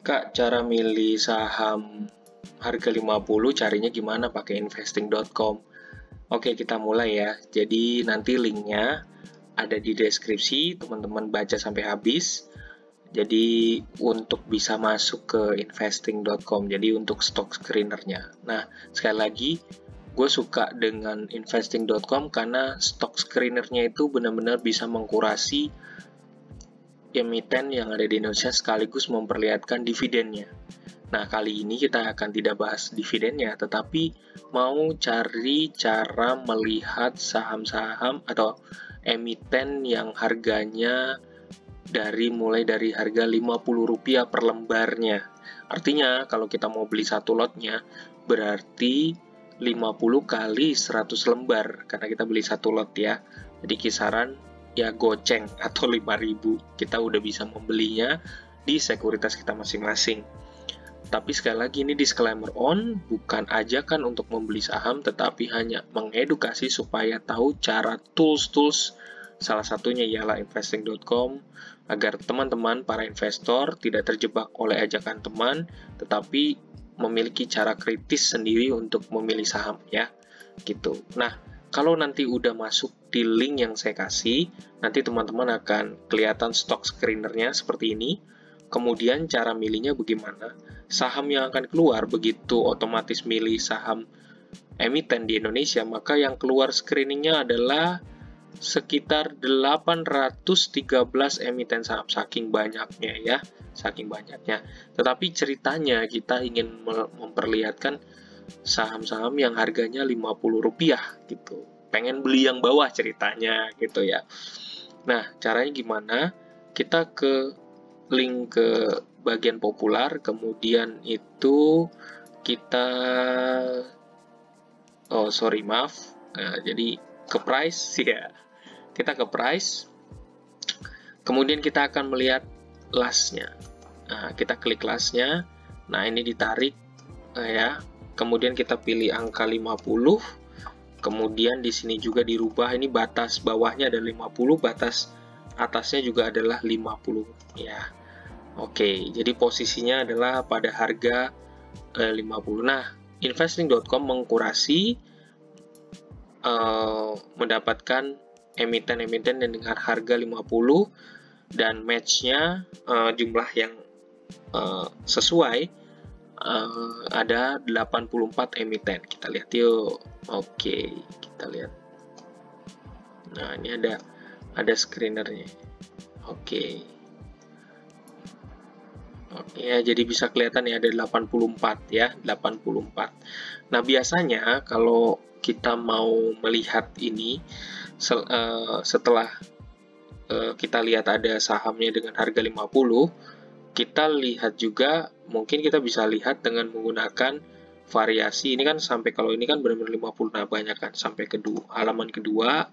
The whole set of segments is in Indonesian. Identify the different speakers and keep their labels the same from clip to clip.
Speaker 1: Kak, cara milih saham harga 50 carinya gimana pakai investing.com? Oke, kita mulai ya. Jadi nanti linknya ada di deskripsi, teman-teman baca sampai habis. Jadi untuk bisa masuk ke investing.com, jadi untuk stock screenernya. Nah, sekali lagi, gue suka dengan investing.com karena stock screenernya itu benar-benar bisa mengkurasi emiten yang ada di Indonesia sekaligus memperlihatkan dividennya. Nah, kali ini kita akan tidak bahas dividennya, tetapi mau cari cara melihat saham-saham atau emiten yang harganya mulai dari harga Rp50 per lembarnya. Artinya, kalau kita mau beli satu lotnya, berarti 50 kali 100 lembar, karena kita beli satu lot ya. Jadi kisaran ya goceng atau 5.000, kita udah bisa membelinya di sekuritas kita masing-masing. Tapi sekali lagi ini disclaimer bukan ajakan untuk membeli saham, tetapi hanya mengedukasi supaya tahu cara tools-tools, salah satunya ialah investing.com, agar teman-teman para investor tidak terjebak oleh ajakan teman, tetapi memiliki cara kritis sendiri untuk memilih saham ya, gitu. Nah, kalau nanti udah masuk di link yang saya kasih, nanti teman-teman akan kelihatan stock screenernya seperti ini. Kemudian cara milihnya bagaimana? Saham yang akan keluar begitu otomatis milih saham emiten di Indonesia, maka yang keluar screeningnya adalah sekitar 813 emiten saham, saking banyaknya ya, saking banyaknya. Tetapi ceritanya kita ingin memperlihatkan saham-saham yang harganya Rp50 gitu. Pengen beli yang bawah ceritanya gitu ya. Nah, caranya gimana? Kita ke link ke bagian populer, kemudian itu kita jadi ke price ya. Kita ke price. Kemudian kita akan melihat lastnya. Nah, kita klik lastnya. Nah, ini ditarik ya. Kemudian kita pilih angka 50. Kemudian di sini juga dirubah, ini batas bawahnya ada 50, batas atasnya juga adalah 50 ya. Oke, jadi posisinya adalah pada harga 50. Nah, investing.com mengkurasi mendapatkan emiten-emiten dengan harga 50 dan match-nya jumlah yang sesuai, ada 84 emiten. Kita lihat yuk. Oke, kita lihat. Nah, ini ada screenernya. Oke, ya, jadi bisa kelihatan ya ada 84 ya, 84. Nah, biasanya kalau kita mau melihat ini setelah kita lihat ada sahamnya dengan harga 50, kita lihat juga, mungkin kita bisa lihat dengan menggunakan variasi. Ini kan sampai, kalau ini kan benar-benar 50, nah banyak kan, sampai halaman kedua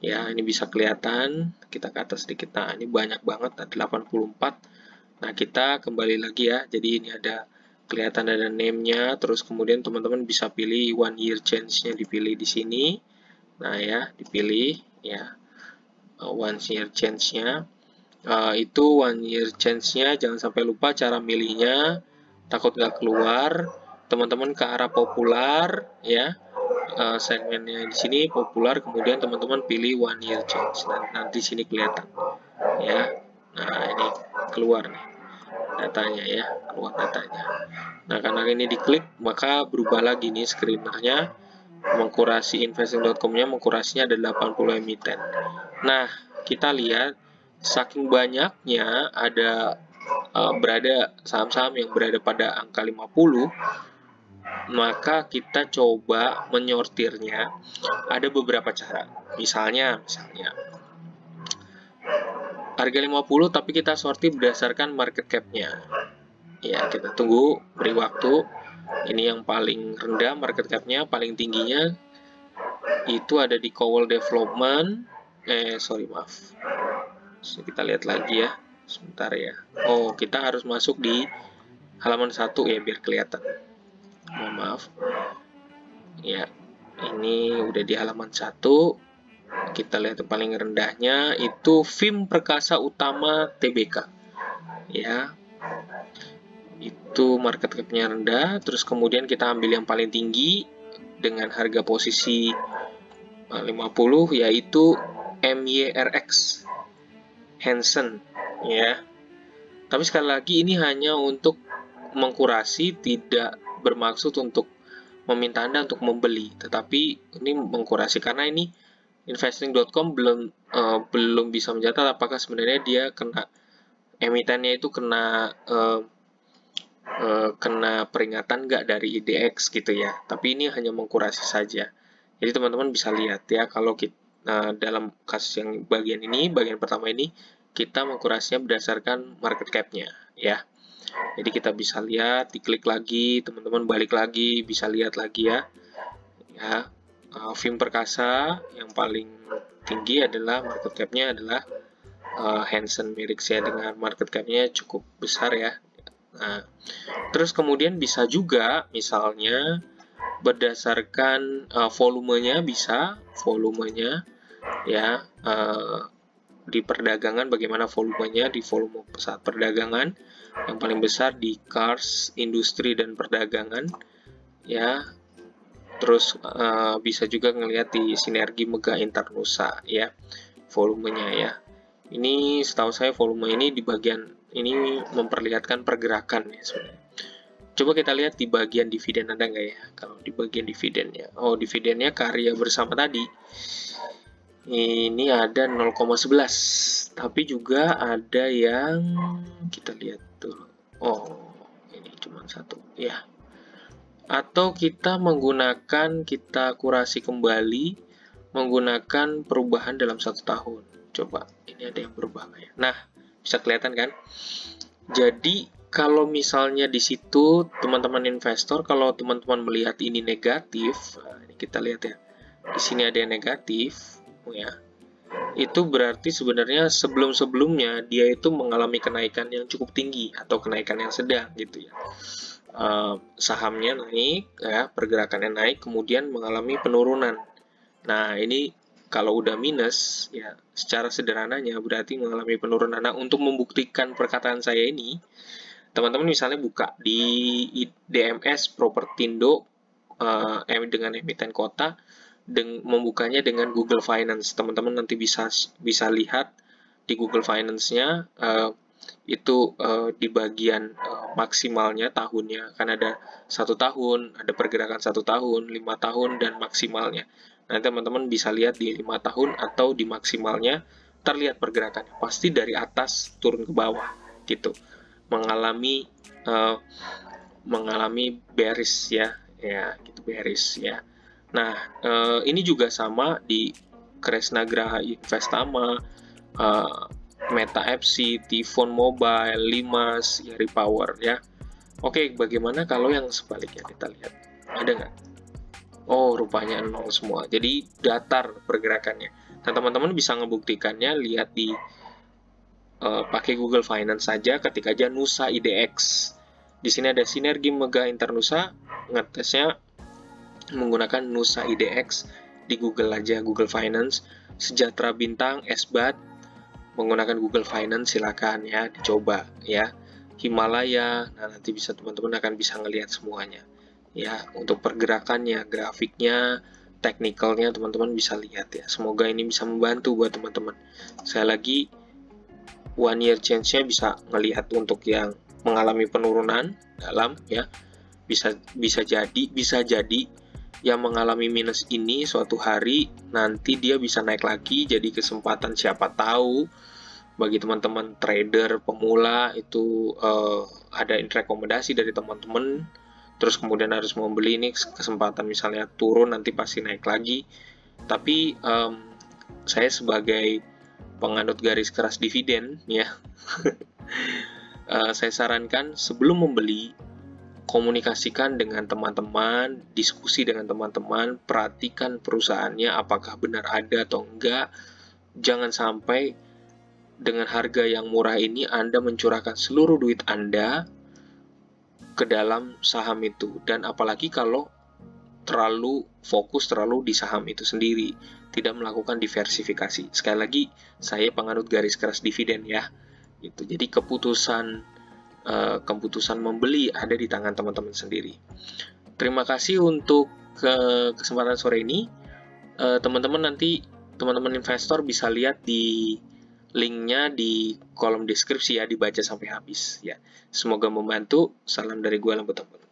Speaker 1: ya, ini bisa kelihatan. Kita ke atas sedikit, nah ini banyak banget, ada 84. Nah, kita kembali lagi ya, jadi ini ada kelihatan ada name-nya, terus kemudian teman-teman bisa pilih 1 year change-nya, dipilih di sini. Nah ya, dipilih ya 1 year change-nya. Itu 1 year change-nya, jangan sampai lupa cara milihnya, takut nggak keluar. Teman-teman ke arah populer ya, segmennya di sini populer, kemudian teman-teman pilih 1 year change. Nanti di sini kelihatan ya. Nah, ini keluar nih datanya ya, keluar datanya. Nah, karena ini diklik, maka berubah lagi nih screenernya, mengkurasi investing.com-nya, mengkurasinya ada 80 emiten. Nah, kita lihat saking banyaknya ada berada saham-saham yang berada pada angka 50, maka kita coba menyortirnya. Ada beberapa cara. Misalnya harga 50 tapi kita sortir berdasarkan market cap-nya. Ya, kita tunggu, beri waktu. Ini yang paling rendah market cap-nya, paling tingginya itu ada di Cowell Development. Kita lihat lagi ya, sebentar ya. Oh, kita harus masuk di halaman 1 ya, biar kelihatan. Maaf. Ya, ini udah di halaman 1. Kita lihat yang paling rendahnya itu FIM Perkasa Utama Tbk. Ya. itu market cap-nya rendah, terus kemudian kita ambil yang paling tinggi dengan harga posisi 50, yaitu MYRX Hansen ya. Tapi sekali lagi ini hanya untuk mengkurasi, tidak bermaksud untuk meminta Anda untuk membeli, tetapi ini mengkurasi karena ini investing.com belum bisa mencatat apakah sebenarnya dia kena emitennya itu kena peringatan nggak dari IDX gitu ya. Tapi ini hanya mengkurasi saja. Jadi teman-teman bisa lihat ya, kalau kita dalam kasus yang bagian pertama ini, kita mengkurasinya berdasarkan market cap-nya ya. Jadi kita bisa lihat, diklik lagi, teman-teman balik lagi, bisa lihat lagi ya. Film perkasa yang paling tinggi adalah market cap-nya adalah Hansen Merix ya, dengan market cap-nya cukup besar ya. Nah, terus kemudian bisa juga misalnya berdasarkan volumenya, ya, di perdagangan bagaimana volumenya di volume saat perdagangan. Yang paling besar di cars, industri dan perdagangan ya. Terus bisa juga ngelihat di sinergi Mega Internusa ya, volumenya ya. Ini setahu saya volume ini di bagian ini memperlihatkan pergerakan ya sebenarnya. Coba kita lihat di bagian dividen ada nggak ya? Kalau di bagian dividennya, dividennya Karya Bersama tadi ini ada 0,11, tapi juga ada yang kita lihat dulu. Ini cuma satu ya. Atau kita kita kurasi kembali menggunakan perubahan dalam 1 tahun. Coba ini ada yang berubah nggak ya? Nah, bisa kelihatan kan? Jadi kalau misalnya di situ teman-teman investor, kalau teman-teman melihat ini negatif, ini kita lihat ya, di sini ada yang negatif ya, itu berarti sebenarnya sebelum-sebelumnya dia itu mengalami kenaikan yang cukup tinggi atau kenaikan yang sedang gitu ya. Sahamnya naik ya, pergerakannya naik, kemudian mengalami penurunan. Nah, ini kalau udah minus ya, secara sederhananya berarti mengalami penurunan. Nah, untuk membuktikan perkataan saya ini, teman-teman misalnya buka di DMS Propertindo dengan emiten kota, membukanya dengan Google Finance. Teman-teman nanti bisa lihat di Google Finance-nya itu di bagian maksimalnya tahunnya, kan ada 1 tahun, ada pergerakan 1 tahun, 5 tahun, dan maksimalnya. Nanti teman-teman bisa lihat di 5 tahun atau di maksimalnya terlihat pergerakannya, pasti dari atas turun ke bawah gitu, mengalami bearish ya gitu, bearish ya. Nah, ini juga sama di Kresna Graha Investama, Meta FC, Tifon Mobile, Limas, ya, Repower ya. Oke, bagaimana kalau yang sebaliknya, kita lihat ada nggak? Rupanya 0 semua, jadi datar pergerakannya. Nah, teman-teman bisa ngebuktikannya, lihat di pakai Google Finance saja, ketik aja Nusa IDX. Di sini ada sinergi Mega Internusa, ngetesnya menggunakan Nusa IDX di Google aja, Google Finance. Sejahtera Bintang, SBAT, menggunakan Google Finance, silakan ya, dicoba ya. Himalaya, nah nanti bisa teman-teman akan bisa ngelihat semuanya ya, untuk pergerakannya, grafiknya, teknikalnya teman-teman bisa lihat ya. Semoga ini bisa membantu buat teman-teman. Saya lagi 1 year change-nya bisa ngelihat untuk yang mengalami penurunan dalam ya, bisa jadi yang mengalami minus ini suatu hari nanti dia bisa naik lagi, jadi kesempatan siapa tahu bagi teman-teman trader pemula itu ada rekomendasi dari teman-teman, terus kemudian harus membeli, ini kesempatan misalnya turun nanti pasti naik lagi. Tapi saya sebagai penganut garis keras dividen ya saya sarankan sebelum membeli, komunikasikan dengan teman-teman, diskusi dengan teman-teman, perhatikan perusahaannya apakah benar ada atau enggak. Jangan sampai dengan harga yang murah ini Anda mencurahkan seluruh duit Anda ke dalam saham itu, dan apalagi kalau terlalu fokus di saham itu sendiri, tidak melakukan diversifikasi. Sekali lagi, saya penganut garis keras dividen ya. Jadi keputusan
Speaker 2: keputusan membeli ada di tangan teman-teman sendiri. Terima kasih untuk kesempatan sore ini. Teman-teman nanti teman-teman investor bisa lihat di linknya di kolom deskripsi ya, dibaca sampai habis ya. Semoga membantu. Salam dari gue Lembut Temen.